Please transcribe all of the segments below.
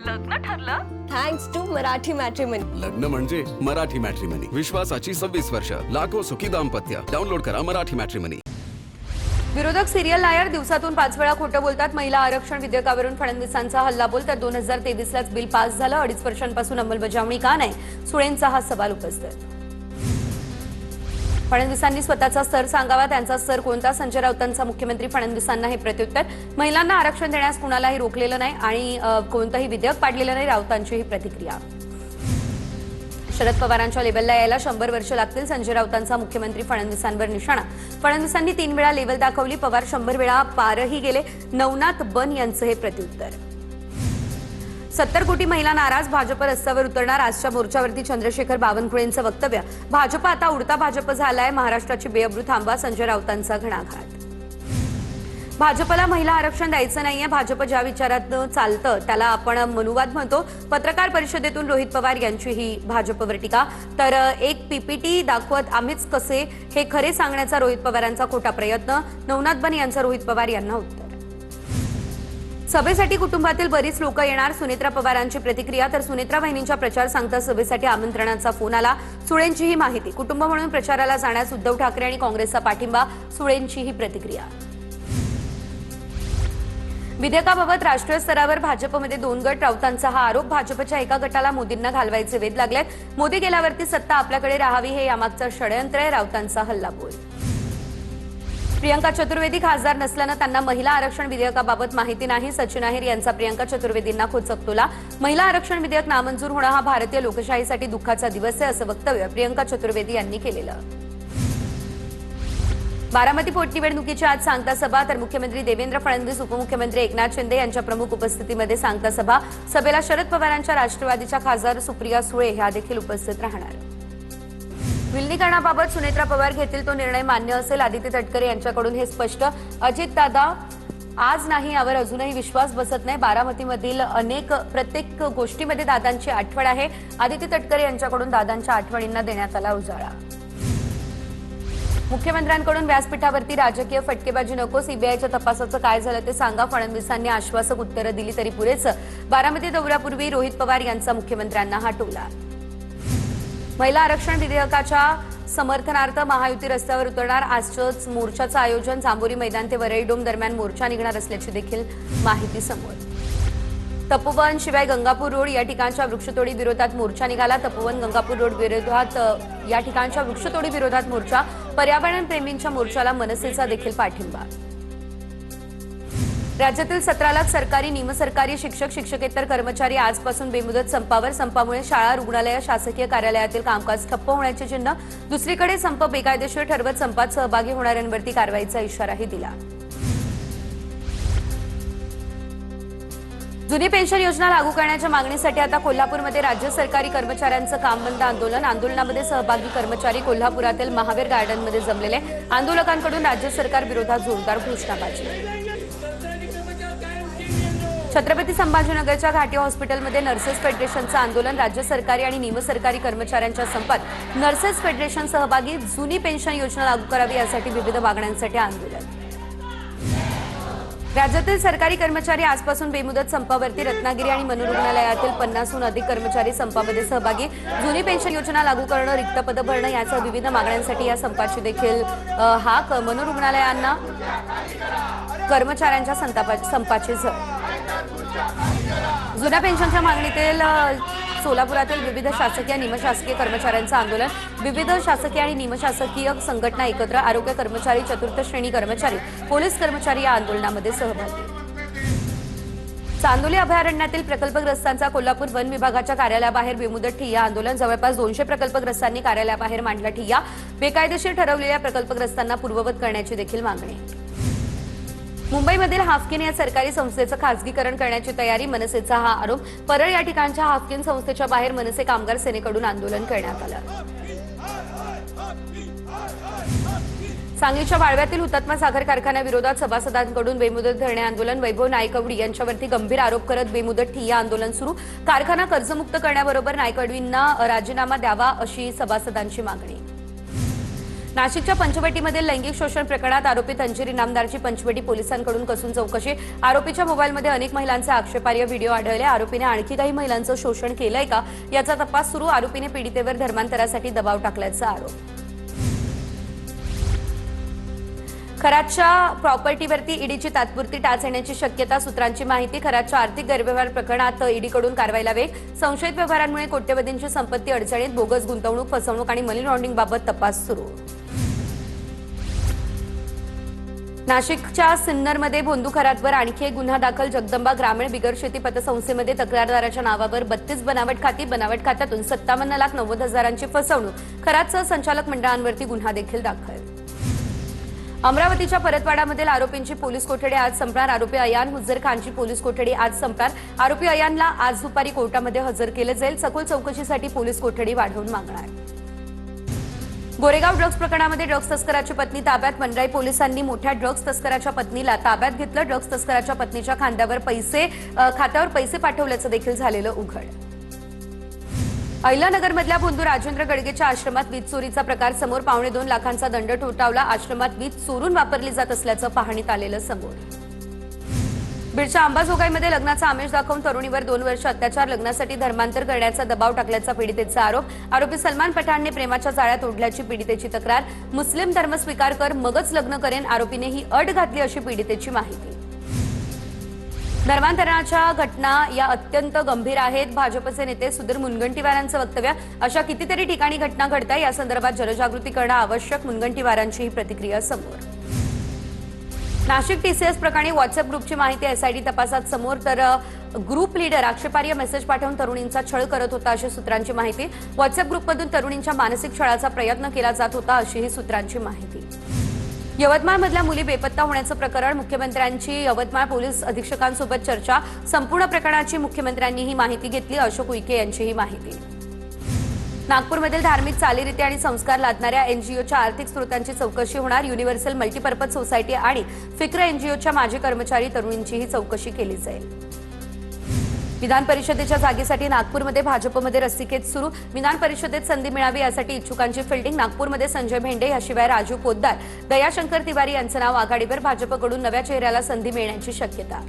लग्न ठरलं? Thanks to Marathi Matrimony. लग्न म्हणजे मराठी मॅट्रिमनी. विश्वासाची 26 वर्ष. लाखो सुखी दाम्पत्य. डाउनलोड करा मराठी मॅट्रिमनी. विरोधक सिरियल लायर दिवसातून 5 वेळा खोटं बोलतात. महिला आरक्षण विधेयकावरून फडणवीसांचा हल्लाबोल तर 2023लाच बिल पास झालं. 2.5 वर्षांपासून अंमलबजावणी का नाही? सुळेंचा हा सवाल उपस्थित. फडणवीसांनी स्वतःचा स्तर सांगावा. त्यांचा स्तर कोणता? संजय राऊतांचा मुख्यमंत्री फडणवीसांना हे प्रत्युत्तर. महिलांना आरक्षण देण्यास कुणालाही रोखलेलं नाही आणि कोणतंही विधेयक पाडलेलं नाही. राऊतांची ही प्रतिक्रिया. शरद पवारांच्या लेवलला यायला 100 वर्ष लागतील. संजय राऊतांचा मुख्यमंत्री फडणवीसांवर निशाणा. फडणवीसांनी 3 वेळा लेवल दाखवली. पवार 100 वेळा पारही गेले. नवनाथ बन यांचं हे प्रत्युत्तर. 70 कोटी महिला नाराज. भाजप रस्त्यावर उतरणार. आजच्या मोर्चावरती चंद्रशेखर बावनकुळेंचं वक्तव्य. भाजप आता उडता भाजप झालाय. महाराष्ट्राची बेअब्रू थांबवा. संजय राऊतांचा घणाघात. भाजपला महिला आरक्षण द्यायचं नाहीये. भाजप ज्या विचारातनं चालतं त्याला आपण मनुवाद म्हणतो. पत्रकार परिषदेतून रोहित पवार यांची ही भाजपवर टीका. तर एक पीपीटी दाखवत आम्हीच कसे हे खरे सांगण्याचा रोहित पवारांचा खोटा प्रयत्न. नवनाथ बन यांचा रोहित पवार यांना उत्तर. सभेसाठी कुटुंबातील बरीच लोक येणार. सुनेत्रा पवारांची प्रतिक्रिया. तर सुनेत्रा वहिनींच्या प्रचार सांगता सभेसाठी आमंत्रणाचा फोन आला. सुळेंची ही माहिती. कुटुंब म्हणून प्रचाराला जाण्यास उद्धव ठाकरे आणि काँग्रेसचा पाठिंबा. सुळेंची ही प्रतिक्रिया. विधेयकाबाबत राष्ट्रीय स्तरावर भाजपमध्ये 2 गट. राऊतांचा हा आरोप. भाजपच्या एका गटाला मोदींना घालवायचे वेध लागलेत. मोदी गेल्यावरती सत्ता आपल्याकडे राहावी हे यामागचं षडयंत्र आहे. राऊतांचा हल्लाबोल. प्रियंका चतुर्वेदी खासदार नसल्यानं त्यांना महिला आरक्षण विधेयकाबाबत माहिती नाही. सचिन अहिर यांचा प्रियंका चतुर्वेदींना खोचक टोला. महिला आरक्षण विधेयक नामंजूर होणं हा भारतीय लोकशाहीसाठी दुःखाचा दिवस आहे असं वक्तव्य प्रियंका चतुर्वेदी यांनी केलेलं. बारामती पोटनिवडणुकीची आज सांगता सभा. तर मुख्यमंत्री देवेंद्र फडणवीस, उपमुख्यमंत्री एकनाथ शिंदे यांच्या प्रमुख उपस्थितीमध्ये सांगता सभा. सभेला शरद पवारांच्या राष्ट्रवादीच्या खासदार सुप्रिया सुळे ह्या देखील उपस्थित राहणार. विलीनीकरणाबाबत सुनेत्रा पवार घेतील तो निर्णय मान्य असेल. आदित्य तटकरे यांच्याकडून हे स्पष्ट. अजितदादा आज नाही यावर अजूनही विश्वास बसत नाही. बारामतीमधील प्रत्येक गोष्टीमध्ये दादांची आठवण आहे. आदित्य तटकरे यांच्याकडून दादांच्या आठवणींना देण्यात आला उजाळा. मुख्यमंत्र्यांकडून व्यासपीठावरती राजकीय फटकेबाजी नको. सीबीआयच्या तपासाचं काय झालं ते सांगा. फडणवीसांनी आश्वासक उत्तरं दिली तरी पुरेसं. बारामती दौऱ्यापूर्वी रोहित पवार यांचा मुख्यमंत्र्यांना हा टोला. महिला आरक्षण विधेयकाच्या समर्थनार्थ महायुती रस्त्यावर उतरणार. आजच्याच मोर्चाचं आयोजन. जांभोरी मैदान ते वरळी डोम दरम्यान मोर्चा निघणार असल्याची देखील माहिती समोर. तपोवन शिवाय गंगापूर रोड या ठिकाणच्या वृक्षतोडी विरोधात मोर्चा निघाला. तपोवन गंगापूर रोड विरोधात या ठिकाणच्या वृक्षतोडी विरोधात मोर्चा. पर्यावरण प्रेमींच्या मोर्चाला मनसेचा देखील पाठिंबा. राज्यातील 17 लाख सरकारी निमसरकारी शिक्षक शिक्षकेतर कर्मचारी आजपासून बेमुदत संपावर. संपामुळे शाळा, रुग्णालय, शासकीय कार्यालयातील कामकाज ठप्प होण्याचे चिन्ह. दुसरीकडे संप बेकायदेशीर ठरवत संपात सहभागी होणाऱ्यांवरती कारवाईचा इशाराही दिला. जुनी पेन्शन योजना लागू करण्याच्या मागणीसाठी आता कोल्हापूरमध्ये राज्य सरकारी कर्मचाऱ्यांचं काम बंद आंदोलन. आंदोलनामध्ये सहभागी कर्मचारी कोल्हापुरातील महावीर गार्डनमध्ये जमलेले. आंदोलकांकडून राज्य सरकार विरोधात जोरदार घोषणाबाजी. छत्रपती संभाजीनगरच्या घाटी हॉस्पिटलमध्ये नर्सेस फेडरेशनचं आंदोलन. राज्य सरकारी आणि निमसरकारी कर्मचाऱ्यांच्या संपात नर्सेस फेडरेशन सहभागी. जुनी पेन्शन योजना लागू करावी यासाठी विविध मागण्यांसाठी आंदोलन. राज्यातील सरकारी कर्मचारी आजपासून बेमुदत संपावरती. रत्नागिरी आणि मनोरुग्णालयातील 50हून अधिक कर्मचारी संपामध्ये सहभागी. जुनी पेन्शन योजना लागू करणं, रिक्त पदं भरणं यासह विविध मागण्यांसाठी या संपाची देखील हाक. मनोरुग्णालयांना कर्मचाऱ्यांच्या संपाची झळ. जुन्या पेन्शनच्या मागणीतील सोलापुरातील विविध शासकीय निमशासकीय कर्मचाऱ्यांचं आंदोलन. विविध शासकीय आणि निमशासकीय संघटना एकत्र. आरोग्य कर्मचारी, चतुर्थ श्रेणी कर्मचारी, पोलीस कर्मचारी या आंदोलनामध्ये सहभागी. चांदोली अभयारण्यातील प्रकल्पग्रस्तांचा कोल्हापूर वन विभागाच्या कार्यालयाबाहेर बेमुदत ठिय्या आंदोलन. जवळपास 200 प्रकल्पग्रस्तांनी कार्यालयाबाहेर मांडला ठिय्या. बेकायदेशीर ठरवलेल्या प्रकल्पग्रस्तांना पूर्ववत करण्याची देखील मागणी. मुंबईमधील हाफकिन या सरकारी संस्थेचं खासगीकरण करण्याची तयारी. मनसेचा हा आरोप. परळ या ठिकाणच्या हाफकिन संस्थेच्या बाहेर मनसे कामगार सेनेकडून आंदोलन करण्यात आलं. सांगलीच्या वाळव्यातील हुतात्मा साखर कारखान्याविरोधात सभासदांकडून बेमुदत धरणे आंदोलन. वैभव नायकवडी यांच्यावरती गंभीर आरोप करत बेमुदत ठिय्या आंदोलन सुरू. कारखाना कर्जमुक्त करण्याबरोबर नायकवडींना राजीनामा द्यावा अशी सभासदांची मागणी. नाशिकच्या पंचवटीमधील लैंगिक शोषण प्रकरणात आरोपी तंजीर इनामदारची पंचवटी पोलिसांकडून कसून चौकशी. आरोपीच्या मोबाईलमध्ये अनेक महिलांचे आक्षेपार्ह व्हिडिओ आढळले. आरोपीने आणखी काही महिलांचं शोषण केलंय का याचा तपास सुरू. आरोपीने पीडितेवर धर्मांतरासाठी दबाव टाकल्याचा आरोप. खरातच्या प्रॉपर्टीवरती ईडीची तात्पुरती टाच येण्याची शक्यता. सूत्रांची माहिती. खरातच्या आर्थिक गैरव्यवहार प्रकरणात ईडीकडून कारवाईला वेग. संशयित व्यवहारांमुळे कोट्यवधींची संपत्ती अडचणीत. बोगस गुंतवणूक, फसवणूक आणि मनी लॉन्ड्रिंगबाबत तपास सुरू. नाशिकच्या सिन्नरमध्ये भोंदू खरातवर आणखी एक गुन्हा दाखल. जगदंबा ग्रामीण बिगर शेती पतसंस्थेमध्ये तक्रारदाराच्या नावावर 32 बनावट खाती. बनावट खात्यातून 57,90,000ची फसवणूक. खरातसह संचालक मंडळांवरती गुन्हा देखील दाखल. अमरावतीच्या परतवाडामधील आरोपींची पोलीस कोठडी आज संपणार. आरोपी अयान हुज्जर खानची पोलीस कोठडी आज संपणार. आरोपी अयानला आज दुपारी कोर्टामध्ये हजर केले जाईल. सखोल चौकशीसाठी पोलीस कोठडी वाढवून मागणार. गोरेगाव ड्रग्ज प्रकरणामध्ये ड्रग्ज तस्कराची पत्नी ताब्यात. वनराई पोलिसांनी मोठ्या ड्रग्ज तस्कराच्या पत्नीला ताब्यात घेतलं. ड्रग्ज तस्कराच्या पत्नीच्या खात्यावर पैसे पाठवल्याचं देखील झालेलं उघड. अहिल्यानगरमधल्या भोंदू राजेंद्र गडगेच्या आश्रमात वीज चोरीचा प्रकार समोर. 2.25 लाखांचा दंड ठोठावला. आश्रमात वीज चोरून वापरली जात असल्याचं पाहणीत आलेलं समोर. बीडच्या अंबाजोगाईमध्ये लग्नाचा आमिष दाखवून तरुणीवर 2 वर्ष अत्याचार. लग्नासाठी धर्मांतर करण्याचा दबाव टाकल्याचा पीडितेचा आरोप. आरोपी सलमान पठाणने प्रेमाच्या जाळ्यात ओढल्याची पीडितेची तक्रार. मुस्लिम धर्म स्वीकार कर मगच लग्न करेन, आरोपीने ही अट घातली अशी पीडितेची माहिती. धर्मांतरणाच्या घटना या अत्यंत गंभीर आहेत. भाजपचे नेते सुधीर मुनगंटीवारांचं वक्तव्य. अशा कितीतरी ठिकाणी घटना घडताय, या संदर्भात जनजागृती करणं आवश्यक. मुनगंटीवारांची ही प्रतिक्रिया समोर. नाशिक टीसीएस प्रकरणी व्हॉट्सअप ग्रुपची माहिती एसआयटी तपासात समोर. तर ग्रुप लीडर आक्षेपार्ह मेसेज पाठवून तरुणींचा छळ करत होता अशी सूत्रांची माहिती. व्हॉट्सअप ग्रुपमधून तरुणींच्या मानसिक छळाचा प्रयत्न केला जात होता अशीही सूत्रांची माहिती. यवतमाळमधल्या मुली बेपत्ता होण्याचं प्रकरण. मुख्यमंत्र्यांची यवतमाळ पोलीस अधीक्षकांसोबत चर्चा. संपूर्ण प्रकरणाची मुख्यमंत्र्यांनी ही माहिती घेतली. अशोक उईके यांची ही माहिती. नागपूरमधील धार्मिक चालीरीती आणि संस्कार लादणाऱ्या एनजीओच्या आर्थिक स्रोतांची चौकशी होणार. युनिव्हर्सल मल्टीपर्पज सोसायटी आणि फिक्र एनजीओच्या माजी कर्मचारी तरुणींचीही चौकशी केली जाईल. विधान परिषदेच्या जागेसाठी नागपूरमध्ये भाजपमध्ये रस्सीखेच सुरू. विधान परिषदेत संधी मिळावी यासाठी इच्छुकांची फिल्डिंग. नागपूरमध्ये संजय भेंडे याशिवाय राजू पोद्दार, दयाशंकर तिवारी यांचं नाव आघाडीवर. भाजपकडून नव्या चेहऱ्याला संधी मिळण्याची शक्यता.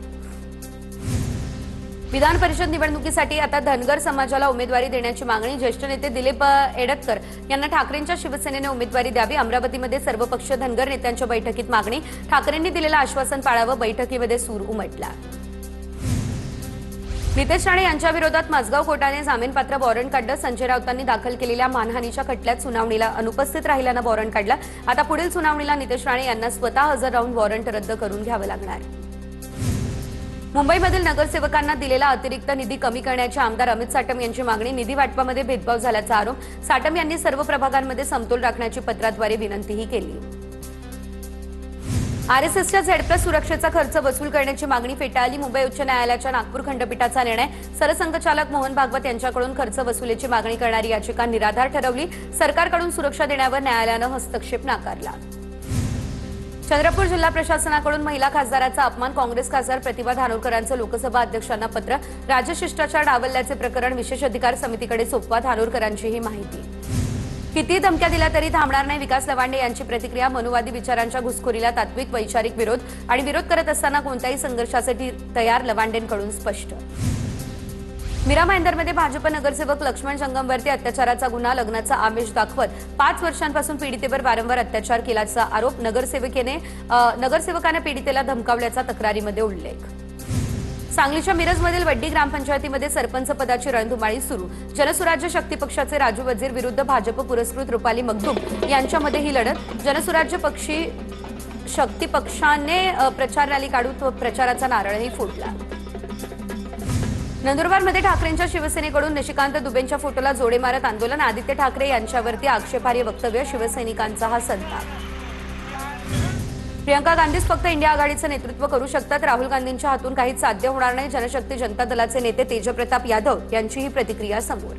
विधान परिषद निवडणुकीसाठी आता धनगर समाजाला उमेदवारी देण्याची मागणी. ज्येष्ठ नेते दिलीप एडतकर यांना ठाकरेंच्या शिवसेनेने उमेदवारी द्यावी. अमरावतीमध्ये सर्वपक्षीय धनगर नेत्यांच्या बैठकीत मागणी. ठाकरेंनी दिलेलं आश्वासन पाळावं. बैठकीमध्ये सूर उमटला. नितेश राणे यांच्या विरोधात माझगाव कोर्टाने जामीनपात्र वॉरंट काढलं. संजय राऊतांनी दाखल केलेल्या मानहानीच्या खटल्यात सुनावणीला अनुपस्थित राहिल्यानं वॉरंट काढलं. आता पुढील सुनावणीला नितेश राणे यांना स्वतः हजर राहून वॉरंट रद्द करून घ्यावं लागणार. मुंबईमधील नगरसेवकांना दिलेला अतिरिक्त निधी कमी करण्याची आमदार अमित साटम यांची मागणी. निधी वाटपामध्ये भेदभाव झाल्याचा आरोप. साटम यांनी सर्व प्रभागांमध्ये समतोल राखण्याची पत्राद्वारे विनंतीही केली. आरएसएसच्या झेडप्लस सुरक्षेचा खर्च वसूल करण्याची मागणी फेटाळली. मुंबई उच्च न्यायालयाच्या नागपूर खंडपीठाचा निर्णय. सरसंघचालक मोहन भागवत यांच्याकडून खर्च वसुलीची मागणी करणारी याचिका निराधार ठरवली. सरकारकडून सुरक्षा देण्यावर न्यायालयानं हस्तक्षेप नाकारला. चंद्रपूर जिल्हा प्रशासनाकडून महिला खासदाराचा अपमान. काँग्रेस खासदार प्रतिभा धानोरकरांचं लोकसभा अध्यक्षांना पत्र. राज्यशिष्टाचार डावलल्याचे प्रकरण विशेष अधिकार समितीकडे सोपवा. धानोरकरांची ही माहिती. किती धमक्या दिल्या तरी थांबणार नाही. विकास लवांडे यांची प्रतिक्रिया. मनुवादी विचारांच्या घुसखोरीला तात्विक वैचारिक विरोध आणि विरोध करत असताना कोणत्याही संघर्षासाठी तयार. लवांडेंकडून स्पष्ट. मीरा भाईंदरमध्ये भाजप नगरसेवक लक्ष्मण जंगमवरती अत्याचाराचा गुन्हा. लग्नाचा आमिष दाखवत 5 वर्षांपासून पीडितेवर वारंवार अत्याचार केल्याचा आरोप. नगरसेवकाने पीडितेला धमकावल्याचा तक्रारीमध्ये उल्लेख. सांगलीच्या मिरजमधील वड्डी ग्रामपंचायतीमध्ये सरपंच पदाची रणधुमाळी सुरू. जनसुराज्य शक्ती पक्षाचे राजू वजीर विरुद्ध भाजप पुरस्कृत रुपाली मगदूम यांच्यामध्ये ही लढत. जनसुराज्य शक्ती पक्षाने प्रचार रॅली काढून प्रचाराचा नारळही फोडला. नंदुरबारमध्ये ठाकरेंच्या शिवसेनेकडून निशिकांत दुबेंच्या फोटोला जोडे मारत आंदोलन. आदित्य ठाकरे यांच्यावरती आक्षेपार्ह वक्तव्य. शिवसैनिकांचा हा संताप. प्रियंका गांधीच फक्त इंडिया आघाडीचं नेतृत्व करू शकतात. राहुल गांधींच्या हातून काहीच साध्य होणार नाही. जनशक्ती जनता दलाचे नेते तेजप्रताप यादव यांची ही प्रतिक्रिया समोर.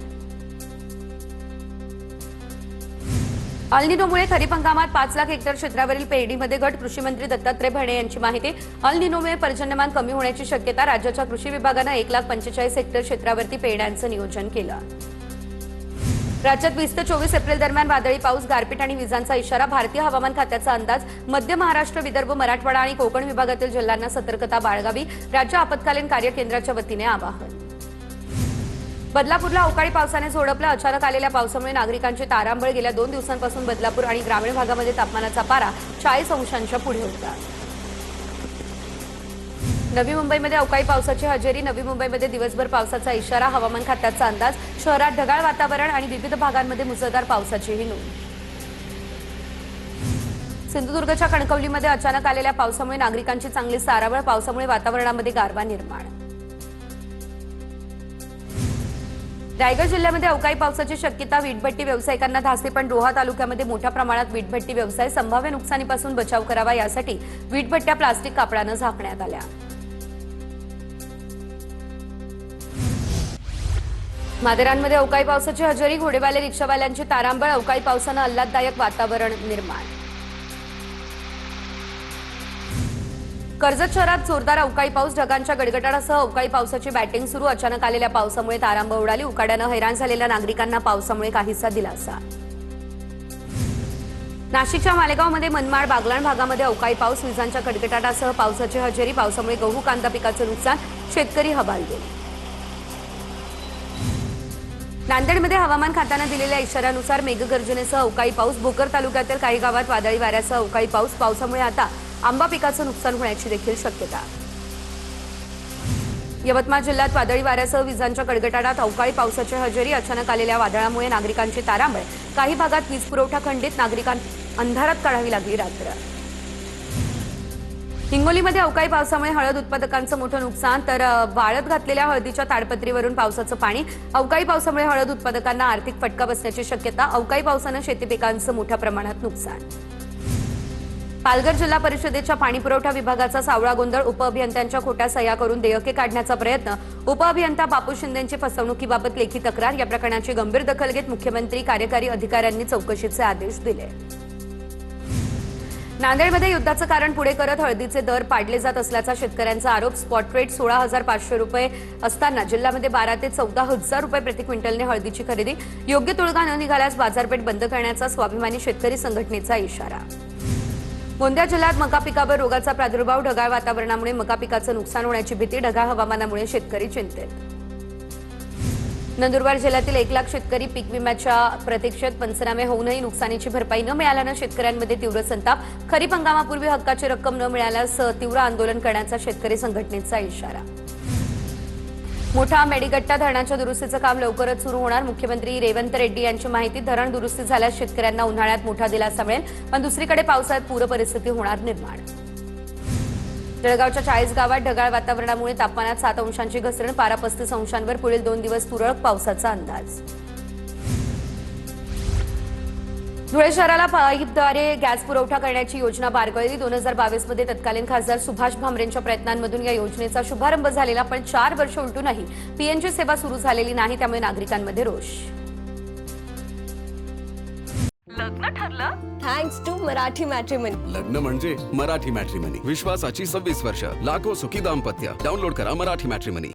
अल निनोमुळे खरीप हंगामात 5 लाख हेक्टर क्षेत्रावरील पेरणीमध्ये घट. कृषी मंत्री दत्तात्रय भरणे यांची माहिती. अल निनोमुळे पर्जन्यमान कमी होण्याची शक्यता. राज्याच्या कृषी विभागानं 1,45,000 हेक्टर क्षेत्रावरती पेरण्यांचं नियोजन केलं. राज्यात 20 ते 24 एप्रिल दरम्यान वादळी पाऊस, गारपीट आणि विजांचा इशारा. भारतीय हवामान खात्याचा अंदाज. मध्य महाराष्ट्र, विदर्भ, मराठवाडा आणि कोकण विभागातील जिल्ह्यांना सतर्कता बाळगावी. राज्य आपत्कालीन कार्य केंद्राच्या वतीने आवाहन. बदलापूरला अवकाळी पावसाने झोडपलं. अचानक आलेल्या पावसामुळे नागरिकांची तारांबळ. गेल्या 2 दिवसांपासून बदलापूर आणि ग्रामीण भागामध्ये तापमानाचा पारा 40 अंशांच्या पुढे होता. नवी मुंबईमध्ये अवकाळी पावसाची हजेरी. नवी मुंबईमध्ये दिवसभर पावसाचा इशारा. हवामान खात्याचा अंदाज. शहरात ढगाळ वातावरण आणि विविध भागांमध्ये मुसळधार पावसाचीही नोंद. सिंधुदुर्गच्या कणकवलीमध्ये अचानक आलेल्या पावसामुळे नागरिकांची चांगली तारांबळ. पावसामुळे वातावरणामध्ये गारवा निर्माण. रायगड जिल्ह्यामध्ये अवकाळी पावसाची शक्यता. वीटभट्टी व्यावसायिकांना धास्ती. पण रोहा तालुक्यामध्ये मोठ्या प्रमाणात वीटभट्टी व्यवसाय. संभाव्य नुकसानीपासून बचाव करावा यासाठी वीटभट्ट्या प्लास्टिक कापडानं झाकण्यात आल्या. माथेरानमध्ये अवकाळी पावसाची हजेरी. घोडेवाले रिक्षावाल्यांची तारांबळ. अवकाळी पावसानं आल्हाददायक वातावरण निर्माण. कर्जत शहरात जोरदार अवकाळी पाऊस. ढगांच्या गडगडाटासह अवकाळी पावसाची बॅटिंग सुरू. अचानक आलेल्या पावसामुळे तारांबळ उडाली. उकाड्यानं हैराण झालेल्या नागरिकांना पावसामुळे काहीसा दिलासा. नाशिकच्या मालेगावमध्ये मनमाड, बागलाण भागामध्ये अवकाळी पाऊस. विजांच्या गडगडाटासह पावसाची हजेरी. पावसामुळे गहू, कांदा पिकाचं नुकसान. शेतकरी हवालदिल. नांदेडमध्ये हवामान खात्यानं दिलेल्या इशाऱ्यानुसार मेघगर्जनेसह अवकाळी पाऊस. भोकर तालुक्यातील काही गावात वादळी वाऱ्यासह अवकाळी पाऊस. पावसामुळे आता आंबा पिकाचं नुकसान होण्याची देखील शक्यता. यवतमाळ जिल्ह्यात वादळी वाऱ्यासह विजांच्या कडकडाटात अवकाळी पावसाची हजेरी. अचानक आलेल्या वादळामुळे नागरिकांची तारांबळ. काही भागात वीज पुरवठा खंडित. नागरिकांना अंधारात काढावी लागली रात्र. हिंगोलीमध्ये अवकाळी पावसामुळे हळद उत्पादकांचं मोठं नुकसान. तर वाळत घातलेल्या हळदीच्या ताडपत्रीवरून पावसाचं पाणी. अवकाळी पावसामुळे हळद उत्पादकांना आर्थिक फटका बसण्याची शक्यता. अवकाळी पावसानं शेती पिकांचं मोठ्या प्रमाणात नुकसान. पालघर जिल्हा परिषदेच्या पाणीपुरवठा विभागाचा सावळा गोंधळ. उपअभियंत्यांच्या खोट्या सह्या करून देयके काढण्याचा प्रयत्न. उपअभियंता बापू शिंदेंची फसवणुकीबाबत लेखी तक्रार. या प्रकरणाची गंभीर दखल घेत मुख्यमंत्री, कार्यकारी अधिकाऱ्यांनी चौकशीचे आदेश दिले. नांदेडमध्ये युद्धाचं कारण पुढे करत हळदीचे दर पाडले जात असल्याचा शेतकऱ्यांचा आरोप. स्पॉट रेट 16,500 रुपये असताना जिल्ह्यामध्ये 12,000 ते 14,000 रुपये प्रति क्विंटलने हळदीची खरेदी. योग्य तोडगा न निघाल्यास बाजारपेठ बंद करण्याचा स्वाभिमानी शेतकरी संघटनेचा इशारा. गोंदिया जिल्ह्यात मका पिकावर रोगाचा प्रादुर्भाव. ढगाळ वातावरणामुळे मका पिकाचं नुकसान होण्याची भीती. ढगाळ हवामानामुळे शेतकरी चिंतेत. नंदुरबार जिल्ह्यातील 1 लाख शेतकरी पीक विम्याच्या प्रतीक्षेत. पंचनामे होऊनही नुकसानीची भरपाई न मिळाल्यानं शेतकऱ्यांमध्ये तीव्र संताप. खरीप हंगामापूर्वी हक्काची रक्कम न मिळाल्यास तीव्र आंदोलन करण्याचा शेतकरी संघटनेचा इशारा. मोठा मेडिगट्टा धरणाच्या दुरुस्तीचं काम लवकरच सुरू होणार. मुख्यमंत्री रेवंत रेड्डी यांची माहिती. धरण दुरुस्ती झाल्यास शेतकऱ्यांना उन्हाळ्यात मोठा दिलासा मिळेल. पण दुसरीकडे पावसाळ्यात पूर परिस्थिती होणार निर्माण. जळगावच्या 40 गावात ढगाळ वातावरणामुळे तापमानात 7 अंशांची घसरण. पारा 35 अंशांवर. पुढील 2 दिवस तुरळक पावसाचा अंदाज. धुळे शहराला पाईपद्वारे गॅस पुरवठा करण्याची योजना बारगळली. 2022 मध्ये तत्कालीन खासदार सुभाष भामरेंच्या प्रयत्नांमधून या योजनेचा शुभारंभ झालेला. पण 4 वर्ष उलटूनही पीएनजी सेवा सुरू झालेली नाही. त्यामुळे नागरिकांमध्ये रोष. लग्न ठरलं? Thanks to Marathi Matrimony. लग्न म्हणजे मराठी मॅट्रिमनी. विश्वासाची 26 वर्ष. लाखो सुखी दाम्पत्य. डाउनलोड करा मराठी मॅट्रिमनी.